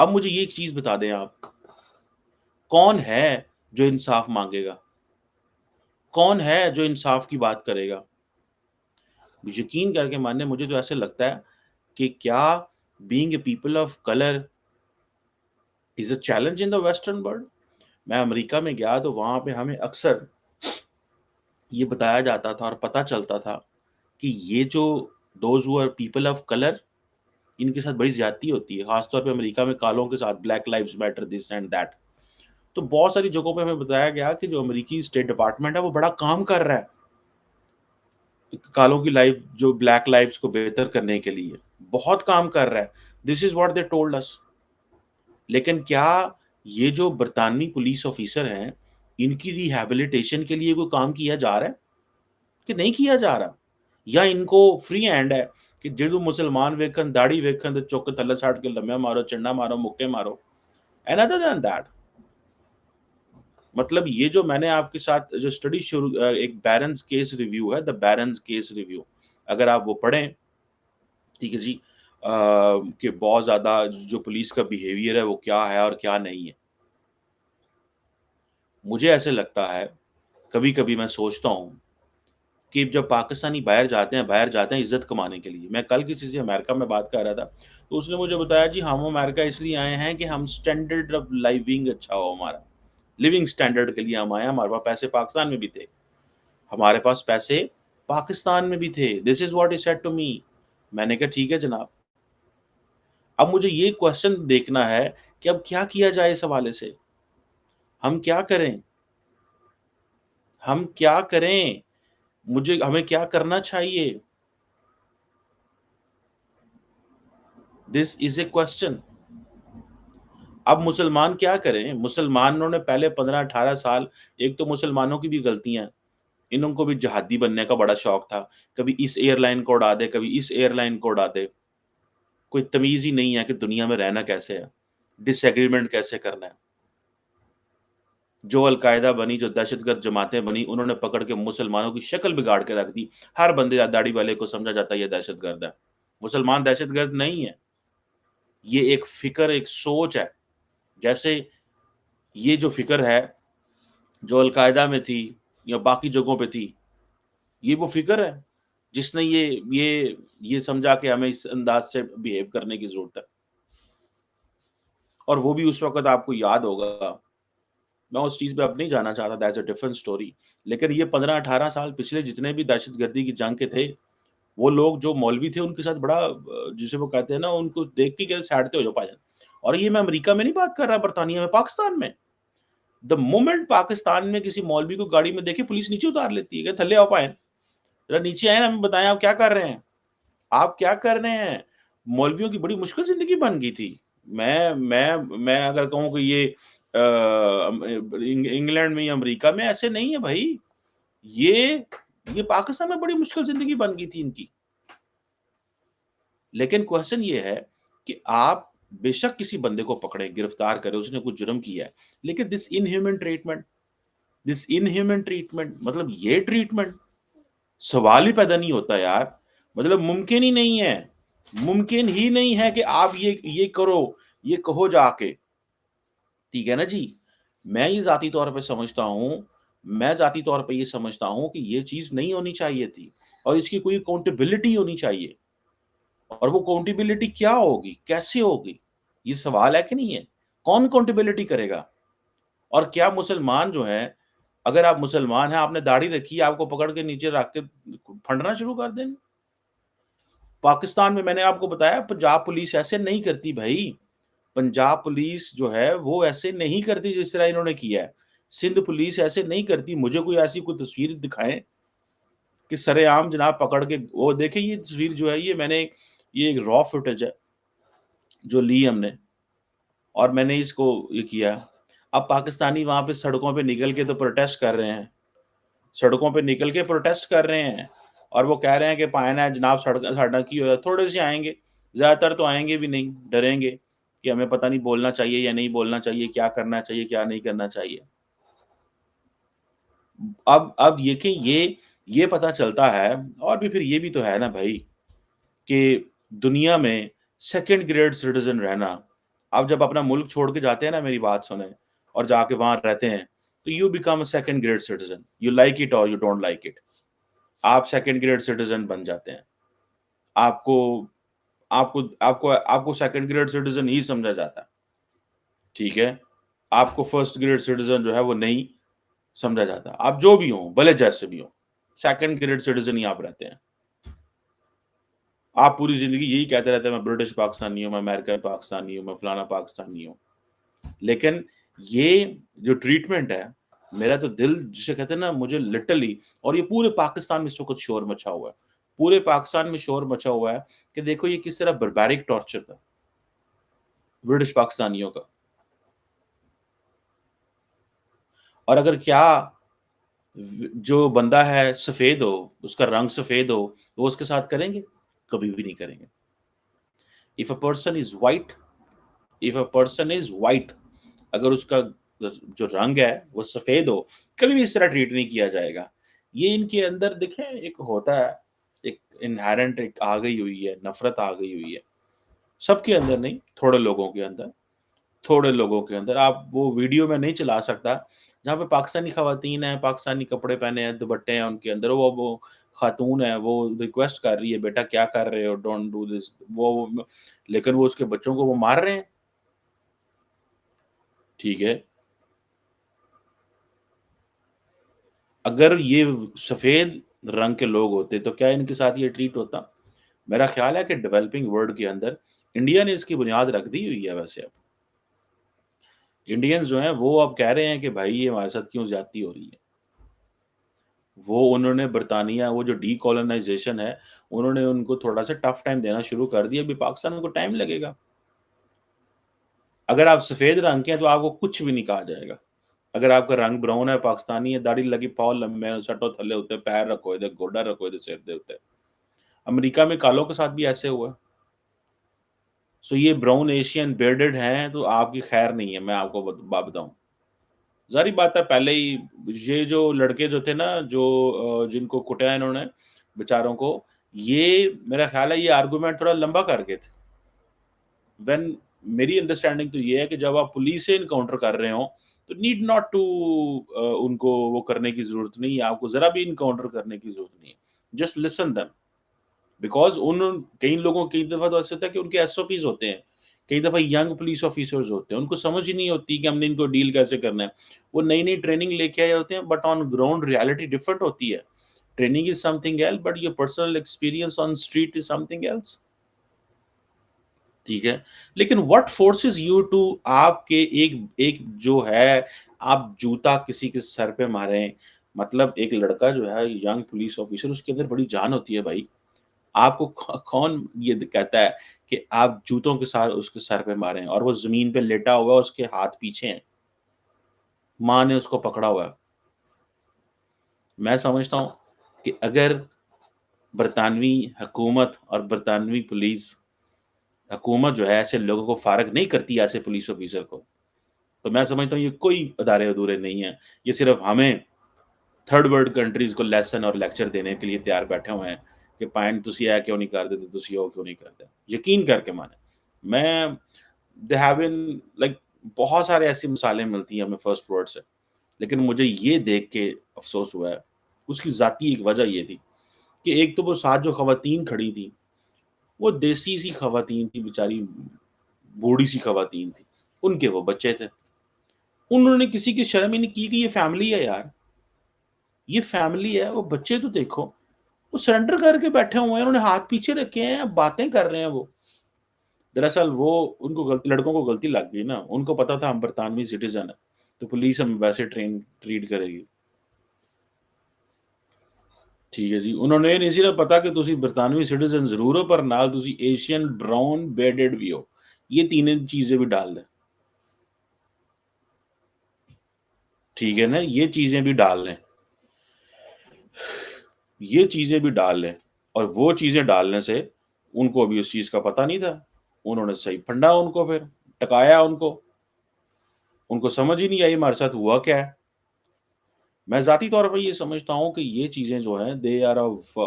اب مجھے یہ ایک چیز بتا دیں آپ، کون ہے جو انصاف مانگے گا؟ کون ہے جو انصاف کی بات کرے گا؟ یقین کر کے مانیں، مجھے تو ایسے لگتا ہے کہ کیا being a people of colour is a challenge in the western world? میں امریکہ میں گیا تو وہاں پہ ہمیں اکثر یہ بتایا جاتا تھا اور پتہ چلتا تھا کہ یہ جو those who are people of colour, ان کے ساتھ بڑی زیادتی ہوتی ہے، خاص طور پہ امریکہ میں کالوں کے ساتھ، black lives matter, this and that. تو بہت ساری جگہوں پہ ہمیں بتایا گیا کہ جو امریکی اسٹیٹ ڈپارٹمنٹ ہے وہ بڑا کام کر رہا ہے کالوں کی لائف، جو بلیک لائفز کو بہتر کرنے کے لیے بہت کام کر رہا ہے، دس is what they told us. لیکن کیا یہ جو برطانوی پولیس آفیسر ہیں، ان کی ریہیبلیٹیشن کے لیے کوئی کام کیا جا رہا ہے کہ نہیں کیا جا رہا؟ یا ان کو فری ہینڈ ہے کہ جدو مسلمان ویکھن، داڑھی ویکھن تے چوک کے تھلے ساٹ کے لمیا مارو، چنڈا مارو، مکے مارو؟ اینڈ ادر دین دیٹ، مطلب یہ جو میں نے آپ کے ساتھ جو اسٹڈی شروع، ایک بیرنز کیس ریویو ہے، دا بیرنز کیس ریویو، اگر آپ وہ پڑھیں، ٹھیک ہے جی، کہ بہت زیادہ جو پولیس کا بیہیویئر ہے وہ کیا ہے اور کیا نہیں ہے۔ مجھے ایسے لگتا ہے، کبھی کبھی میں سوچتا ہوں کہ جب پاکستانی باہر جاتے ہیں عزت کمانے کے لیے۔ میں کل کسی سے امریکہ میں بات کر رہا تھا، تو اس نے مجھے بتایا جی ہم امریکہ اس لیے آئے ہیں کہ ہم اسٹینڈرڈ آف لائیونگ اچھا ہو ہمارا، لیونگ اسٹینڈرڈ کے لیے ہم آئے ہیں، ہمارے پاس پیسے پاکستان میں بھی تھے، ہمارے پاس پیسے پاکستان میں بھی تھے، this is what he said to me. میں نے کہا ٹھیک ہے جناب، اب مجھے یہ کوشچن دیکھنا ہے کہ اب کیا کیا جائے اس حوالے سے، ہم کیا کریں، ہم کیا کریں، ہمیں کیا کرنا چاہیے؟ دس از اے کوشچن۔ اب مسلمان کیا کریں؟ مسلمانوں نے پہلے 15-18 سال، ایک تو مسلمانوں کی بھی غلطیاں، انہوں کو بھی جہادی بننے کا بڑا شوق تھا، کبھی اس ایئر لائن کو اڑا دے، کبھی اس ایئر لائن کو اڑا دے، کوئی تمیز ہی نہیں ہے کہ دنیا میں رہنا کیسے ہے، ڈس ایگریمنٹ کیسے کرنا ہے۔ جو القاعدہ بنی، جو دہشت گرد جماعتیں بنی، انہوں نے پکڑ کے مسلمانوں کی شکل بگاڑ کے رکھ دی، ہر بندے داڑھی والے کو سمجھا جاتا ہے یہ دہشت گرد ہے۔ مسلمان دہشت گرد نہیں ہے، یہ ایک فکر، ایک سوچ ہے، جیسے یہ جو فکر ہے جو القاعدہ میں تھی یا باقی جگہوں پہ تھی، یہ وہ فکر ہے جس نے یہ سمجھا کہ ہمیں اس انداز سے بیہیو کرنے کی ضرورت ہے۔ اور وہ بھی اس وقت آپ کو یاد ہوگا، میں اس چیز پہ اب نہیں جانا چاہتا، دیٹس اے ڈفرنٹ اسٹوری، لیکن یہ 15-18 سال پچھلے جتنے بھی دہشت گردی کی جنگ کے تھے، وہ لوگ جو مولوی تھے ان کے ساتھ بڑا جسے وہ کہتے ہیں نا، ان کو دیکھ کے کہتے سائڈ پہ ہو جاؤ پاجن۔ اور یہ میں امریکہ میں نہیں بات کر رہا، برطانیہ میں، پاکستان میں، دا مومنٹ پاکستان میں کسی مولوی کو گاڑی میں دیکھے پولیس نیچے اتار لیتی ہے کہ تھلے آؤ پائیں، ذرا نیچے آئے نا، ہمیں بتائیں آپ کیا کر رہے ہیں، آپ کیا کر رہے ہیں؟ مولویوں کی بڑی مشکل زندگی بن گئی تھی۔ میں اگر کہوں کہ یہ انگلینڈ میں یا امریکہ میں ایسے نہیں ہے بھائی، یہ پاکستان میں بڑی مشکل زندگی بن گئی تھی ان کی۔ لیکن کوشچن یہ ہے کہ آپ بے شک کسی بندے کو پکڑے، گرفتار کرے، اس نے کچھ جرم کیا ہے، لیکن دس انہیومن ٹریٹمنٹ، مطلب یہ ٹریٹمنٹ سوال ہی پیدا نہیں ہوتا یار، مطلب ممکن ہی نہیں ہے، ممکن ہی نہیں ہے کہ آپ یہ کرو، یہ کہو جا کے، ٹھیک ہے نا جی۔ میں یہ ذاتی طور پہ سمجھتا ہوں، میں ذاتی طور پہ یہ سمجھتا ہوں کہ یہ چیز نہیں ہونی چاہیے تھی، اور اس کی کوئی اکاؤنٹیبلٹی ہونی چاہیے، اور وہ اکاؤنٹیبلٹی کیا ہوگی، کیسے ہوگی، یہ سوال ہے کہ نہیں ہے؟ کون اکاؤنٹیبلٹی کرے گا؟ اور کیا مسلمان جو ہیں، اگر آپ مسلمان ہیں، آپ نے داڑھی رکھی، آپ کو پکڑ کے نیچے رکھ کے پھنڈنا شروع کر دیں؟ پاکستان میں نے آپ کو بتایا پنجاب پولیس ایسے نہیں کرتی بھائی، پنجاب پولیس جو ہے وہ ایسے نہیں کرتی جس طرح انہوں نے کیا ہے، سندھ پولیس ایسے نہیں کرتی۔ مجھے کوئی ایسی کوئی تصویر دکھائیں کہ سرے عام جناب پکڑ کے، وہ دیکھیں یہ تصویر جو ہے، یہ میں نے، یہ ایک را فوٹیج ہے جو لی ہم نے، اور میں نے اس کو یہ کیا۔ اب پاکستانی وہاں پہ سڑکوں پہ نکل کے تو پروٹیسٹ کر رہے ہیں، سڑکوں پہ نکل کے پروٹیسٹ کر رہے ہیں، اور وہ کہہ رہے ہیں کہ پائنا ہے جناب، سڑک کی ہو، تھوڑے سے آئیں گے، زیادہ تر تو آئیں گے بھی نہیں، ڈریں گے کہ ہمیں پتہ نہیں بولنا چاہیے یا نہیں بولنا چاہیے، کیا کرنا چاہیے کیا نہیں کرنا چاہیے۔ اب یہ کہ یہ پتہ چلتا ہے، اور بھی پھر یہ بھی تو ہے نا بھائی کہ دنیا میں سیکنڈ گریڈ سٹیزن رہنا آپ جب اپنا ملک چھوڑ کے جاتے ہیں نا، میری بات سنیں، اور جا کے وہاں رہتے ہیں، تو you become a second grade citizen, you like it اور یو ڈونٹ لائک اٹ. آپ سیکنڈ گریڈ سٹیزن بن جاتے ہیں. آپ کو آپ کو سیکنڈ گریڈ سٹیزن ہی سمجھا جاتا ہے. ٹھیک ہے؟ آپ کو فرسٹ گریڈ سٹیزن جو ہے وہ نہیں سمجھا جاتا. آپ جو بھی ہوں، بھلے جیسے بھی ہوں، سیکنڈ گریڈ سٹیزن ہی آپ رہتے ہیں. آپ پوری زندگی یہی کہتے رہتے ہیں میں برٹش پاکستانی ہوں، میں امریکن پاکستانی ہوں، میں فلانا پاکستانی ہوں. لیکن یہ جو ٹریٹمنٹ ہے، میرا تو دل جسے کہتے ہیں نا، مجھے لٹرلی، اور یہ پورے پاکستان میں اس وقت شور مچا ہوا ہے. پورے پاکستان میں شور مچا ہوا ہے کہ دیکھو یہ کس طرح بربیرک ٹارچر تھا برٹش پاکستانیوں کا. اور اگر کیا جو بندہ ہے سفید ہو، اس کا رنگ سفید ہو، وہ اس کے ساتھ کریں گے؟ کبھی بھی نہیں کریں گے. if a person is white if a person is white اگر اس کا جو رنگ ہے وہ سفید ہو، کبھی بھی اس طرح ٹریٹ نہیں کیا جائے گا. یہ ان کے اندر دیکھیں ایک ہوتا ہے، ایک انہیرنٹ ایک آ گئی ہوئی ہے، نفرت آ گئی ہوئی ہے. سب کے اندر نہیں، تھوڑے لوگوں کے اندر. تھوڑے لوگوں کے اندر آپ وہ ویڈیو میں نہیں چلا سکتا جہاں پہ پاکستانی خواتین ہیں، پاکستانی کپڑے پہنے ہیں، دوپٹے ہیں ان کے اندر، وہ خاتون ہے، وہ ریکویسٹ کر رہی ہے بیٹا کیا کر رہے ہو، ڈونٹ ڈو دس، لیکن وہ اس کے بچوں کو وہ مار رہے ہیں. ٹھیک ہے؟ اگر یہ سفید رنگ کے لوگ ہوتے تو کیا ان کے ساتھ یہ ٹریٹ ہوتا؟ میرا خیال ہے کہ ڈیولپنگ ورلڈ کے اندر انڈیا نے اس کی بنیاد رکھ دی ہوئی ہے. ویسے اب انڈینز جو ہیں وہ اب کہہ رہے ہیں کہ بھائی یہ ہمارے ساتھ کیوں زیادتی ہو رہی ہے. وہ انہوں نے برطانیہ، وہ جو ڈی کالونائزیشن ہے، انہوں نے ان کو تھوڑا سا ٹف ٹائم دینا شروع کر دیا. ابھی پاکستان کو ٹائم لگے گا. اگر آپ سفید رنگ کے ہیں تو آپ کو کچھ بھی نہیں کہا جائے گا. اگر آپ کا رنگ براؤن ہے، پاکستانی ہے، داڑھی لگی، پاؤں لمبے، سٹو تھلے ہوتے، پیر رکھو ادھر، گوڈا رکھو ادھر، سر دے ہوتے. امریکہ میں کالوں کے ساتھ بھی ایسے ہوا. سو یہ براؤن ایشین بیئرڈڈ ہیں تو آپ کی خیر نہیں ہے، میں آپ کو بات بتاؤں. ظاہری بات ہے، پہلے ہی یہ جو لڑکے جو تھے نا، جو جن کو کٹیا انہوں نے بیچاروں کو، یہ میرا خیال ہے یہ آرگومنٹ تھوڑا لمبا کر کے تھے. وین میری انڈرسٹینڈنگ تو یہ ہے کہ جب آپ پولیس سے انکاؤنٹر کر رہے ہوں تو نیڈ ناٹ ٹو ان کو وہ کرنے کی ضرورت نہیں ہے. آپ کو ذرا بھی انکاؤنٹر کرنے کی ضرورت نہیں ہے. Just listen them. بیکاز کئی لوگوں کئی دفعہ تو ایسا ہوتا ہے کہ ان کے ایس او پیز ہوتے ہیں. کئی دفعہ ینگ پولیس آفیسرز ہوتے ہیں، ان کو سمجھ ہی نہیں ہوتی کہ ہم نے ان کو ڈیل کیسے کرنا ہے. وہ نئی نئی ٹریننگ لے کے آئے ہوتے ہیں، but on ground reality different ہوتی ہے. Training is something else, but your personal experience on street is something else. ٹھیک ہے؟ لیکن واٹ فورسز یو ٹو، آپ کے ایک جو ہے، آپ جوتا کسی کے سر پہ ماریں. مطلب ایک لڑکا جو ہے ینگ پولیس آفیسر، اس کے اندر بڑی جان ہوتی ہے بھائی. آپ کو کون یہ کہتا ہے کہ آپ جوتوں کے ساتھ اس کے سر پہ ماریں، اور وہ زمین پہ لیٹا ہوا ہے، اس کے ہاتھ پیچھے ہیں، ماں نے اس کو پکڑا ہوا ہے. میں سمجھتا ہوں کہ اگر برطانوی حکومت اور برطانوی پولیس حکومت جو ہے ایسے لوگوں کو فارغ نہیں کرتی، ایسے پولیس آفیسر کو، تو میں سمجھتا ہوں یہ کوئی ادارے ادورے نہیں ہیں. یہ صرف ہمیں تھرڈ ورلڈ کنٹریز کو لیسن اور لیکچر دینے کے لیے تیار بیٹھے ہوئے ہیں کہ پائن تسی اے کیوں نہیں کرتے، تو تسی وہ کیوں نہیں کرتے. یقین کر کے مانے، میں دے ہیو بین لائک بہت سارے ایسی مثالیں ملتی ہیں ہمیں فرسٹ ورلڈ سے. لیکن مجھے یہ دیکھ کے افسوس ہوا ہے. اس کی ذاتی ایک وجہ یہ تھی کہ ایک تو وہ ساتھ جو خواتین کھڑی تھیں، وہ دیسی سی خواتین تھی، بیچاری بوڑھی سی خواتین تھی، ان کے وہ بچے تھے. انہوں نے کسی کی شرم ہی نہیں کی کہ یہ فیملی ہے یار، یہ فیملی ہے. وہ بچے تو دیکھو، وہ سرنڈر کر کے بیٹھے ہوئے ہیں، انہوں نے ہاتھ پیچھے رکھے ہیں، باتیں کر رہے ہیں. وہ دراصل وہ ان کو لڑکوں کو غلطی لگ گئی نا، ان کو پتا تھا ہم برطانوی سٹیزن ہیں تو پولیس ہم ویسے ٹریٹ کرے گی. ٹھیک ہے جی، انہوں نے نہیں صرف پتا کہ تسی برطانوی سٹیزن ضرور ہو، پر نال تسی ایشین براؤن بیڈڈ بھی ہو. یہ تینوں چیزیں بھی ڈال دیں. ٹھیک ہے نا، یہ چیزیں بھی ڈال لیں، یہ چیزیں بھی ڈال لیں. اور وہ چیزیں ڈالنے سے ان کو ابھی اس چیز کا پتہ نہیں تھا. انہوں نے صحیح پھنڈا ان کو، پھر ٹکایا ان کو سمجھ ہی نہیں آئی ہمارے ساتھ ہوا کیا ہے. میں ذاتی طور پر یہ سمجھتا ہوں کہ یہ چیزیں جو ہیں they are of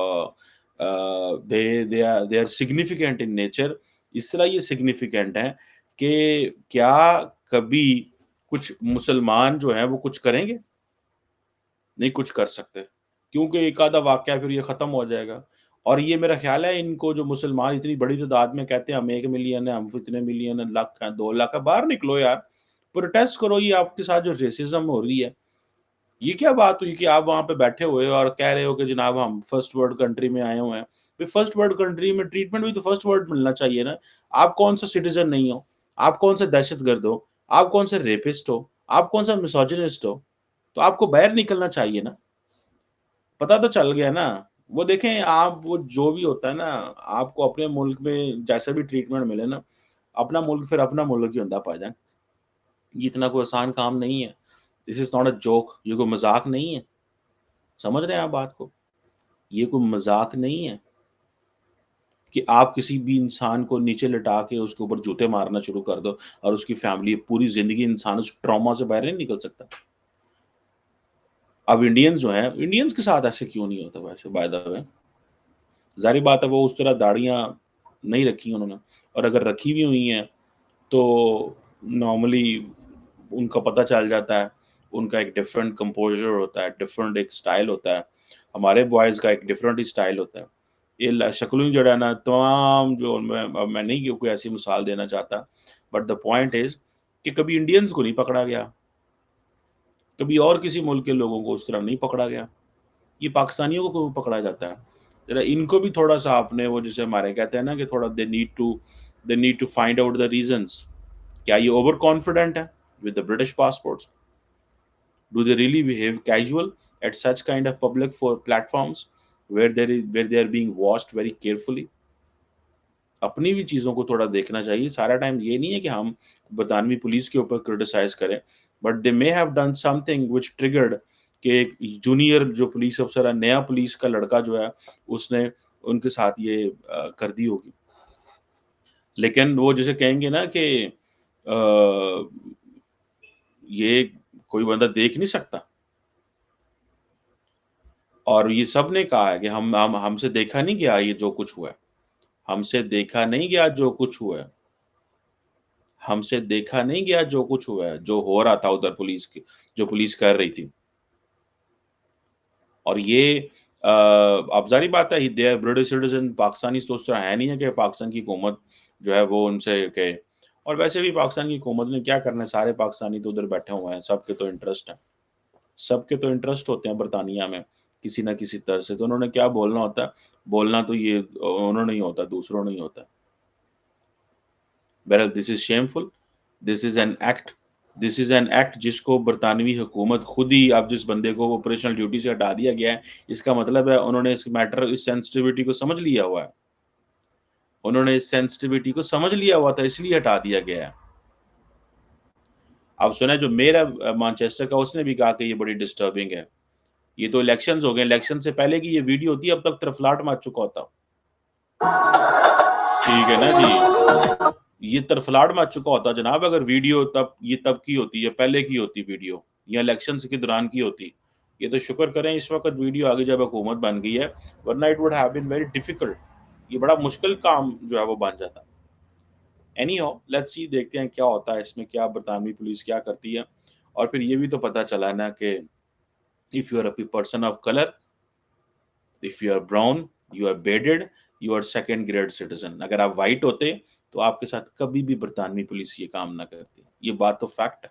they are significant in nature. اس طرح یہ سگنیفیکینٹ ہیں کہ کیا کبھی کچھ مسلمان جو ہیں وہ کچھ کریں گے؟ نہیں کچھ کر سکتے، کیونکہ ایک آدھا واقعہ پھر یہ ختم ہو جائے گا۔ اور یہ میرا خیال ہے ان کو جو مسلمان اتنی بڑی تعداد میں کہتے ہیں ہم 1 ملین ہیں، ہم اتنے ملین ہیں، لاکھ ہیں، 2 لاکھ ہیں، باہر نکلو یار، پروٹیسٹ کرو۔ یہ آپ کے ساتھ جو ریسزم ہو رہی ہے، یہ کیا بات ہوئی کہ آپ وہاں پہ بیٹھے ہوئے ہو اور کہہ رہے ہو کہ جناب ہم فرسٹ ورلڈ کنٹری میں آئے ہوئے ہیں۔ پھر فرسٹ ورلڈ کنٹری میں ٹریٹمنٹ بھی تو فرسٹ ورلڈ ملنا چاہیے نا۔ آپ کون سا سٹیزن نہیں ہو؟ آپ کون سے دہشت گرد ہو؟ آپ کون سے ریپسٹ ہو؟ آپ کون سا مسوجنسٹ ہو؟ تو آپ کو باہر نکلنا چاہیے نا۔ پتا تو چل گیا نا۔ وہ دیکھیں آپ، وہ جو بھی ہوتا ہے نا، آپ کو اپنے ملک میں جیسا بھی ٹریٹمنٹ ملے نا، اپنا ملک پھر اپنا ملک ہی ہوتا پا جائیں۔ یہ اتنا کوئی آسان کام نہیں ہے۔ دس از ناٹ اے جوک، یہ کوئی مذاق نہیں ہے۔ سمجھ رہے ہیں آپ بات کو؟ یہ کوئی مذاق نہیں ہے کہ آپ کسی بھی انسان کو نیچے لٹا کے اس کے اوپر جوتے مارنا شروع کر دو اور اس کی فیملی پوری زندگی انسان اس ٹراما سے باہر نہیں نکل سکتا۔ اب انڈینز جو ہیں، انڈینز کے ساتھ ایسے کیوں نہیں ہوتا ویسے بائی دا وے؟ ظاہری بات ہے وہ اس طرح داڑیاں نہیں رکھی انہوں نے، اور اگر رکھی ہوئی ہوئی ہیں تو نارملی ان کا پتہ چل جاتا ہے، ان کا ایک ڈفرینٹ کمپوزر ہوتا ہے، ڈفرینٹ ایک سٹائل ہوتا ہے۔ ہمارے بوائز کا ایک ڈفرینٹ ہی سٹائل ہوتا ہے۔ یہ شکلوں جو ہے نا تمام، جو میں نہیں کوئی ایسی مثال دینا چاہتا، بٹ دا پوائنٹ از کہ کبھی انڈینز کو نہیں پکڑا گیا، کبھی اور کسی ملک کے لوگوں کو اس طرح نہیں پکڑا گیا، یہ پاکستانیوں کو پکڑا جاتا ہے۔ ذرا ان کو بھی تھوڑا سا آپ نے وہ جسے ہمارے کہتے ہیں نا کہ تھوڑا they need to find out the reasons. کیا یہ اوور کانفیڈنٹ ہے with the British passports? Do they really behave casual at such kind of public for platforms where they are being watched very carefully؟ اپنی بھی چیزوں کو تھوڑا دیکھنا چاہیے۔ سارا ٹائم یہ نہیں ہے کہ ہم برطانوی پولیس کے اوپر کرٹیسائز کریں، but they may have done some thing which triggered کہ ایک جونیئر جو پولیس افسر ہے، نیا پولیس کا لڑکا جو ہے، اس نے ان کے ساتھ یہ کر دی ہوگی۔ لیکن وہ جسے کہیں گے نا کہ یہ کوئی بندہ دیکھ نہیں سکتا، اور یہ سب نے کہا ہے کہ ہم سے دیکھا نہیں گیا یہ جو کچھ ہوا ہے، ہم سے دیکھا نہیں گیا جو کچھ ہوا ہے، ہم سے دیکھا نہیں گیا جو کچھ ہوا ہے، جو ہو رہا تھا ادھر پولیس کی، جو پولیس کر رہی تھی۔ اور یہ اب ظاہری بات ہے they are British citizen, Pakistani تو اس طرح ہے نہیں ہے کہ پاکستان کی حکومت جو ہے وہ ان سے کہ، اور ویسے بھی پاکستان کی حکومت نے کیا کرنا ہے، سارے پاکستانی تو ادھر بیٹھے ہوئے ہیں، سب کے تو انٹرسٹ ہے، سب کے تو انٹرسٹ ہوتے ہیں برطانیہ میں کسی نہ کسی طرح سے، تو انہوں نے کیا بولنا ہوتا ہے، بولنا تو یہ انہوں نے ہی ہوتا، دوسروں نہیں ہوتا۔ بہرحال this is shameful, this is an act, this is an act جس کو برطانوی حکومت خود ہی، اب جس بندے کو آپریشنل ڈیوٹی سے ہٹا دیا گیا ہے، اس کا مطلب ہے انہوں نے اس میٹر، اس سینسٹیوٹی کو سمجھ لیا ہوا ہے، انہوں نے اس سینسٹیوٹی کو سمجھ لیا ہوا تھا، اس لیے ہٹا دیا گیا ہے۔ اب سنیں جو میرا مانچسٹر کا، اس نے بھی کہا کہ یہ بڑی ڈسٹربنگ ہے، یہ تو الیکشنز ہو گئے، الیکشن سے پہلے کی یہ ویڈیو ہوتی ہے اب تک طرفلاٹ مار چکا ہوتا۔ ٹھیک ہے نا جی، یہ طرفلاٹ مچ چکا ہوتا جناب، اگر ویڈیو تب کی ہوتی ہے، پہلے کی ہوتی ویڈیو، یا الیکشن کے دوران کی ہوتی۔ یہ تو شکر کریں اس وقت ویڈیو آگے جب حکومت بن گئی ہے، ورنہ it would have been very difficult, یہ بڑا مشکل کام جو ہے وہ بن جاتا۔ اینی ہاؤ لیٹس سی، دیکھتے ہیں کیا ہوتا ہے اس میں، کیا برطانوی پولیس کیا کرتی ہے۔ اور پھر یہ بھی تو پتہ چلا نا کہ if you are a person of color, if you are brown, you are bearded, you are second grade citizen۔ اگر آپ وائٹ ہوتے تو آپ کے ساتھ کبھی بھی برطانوی پولیس یہ کام نہ کرتی، یہ بات تو فیکٹ ہے۔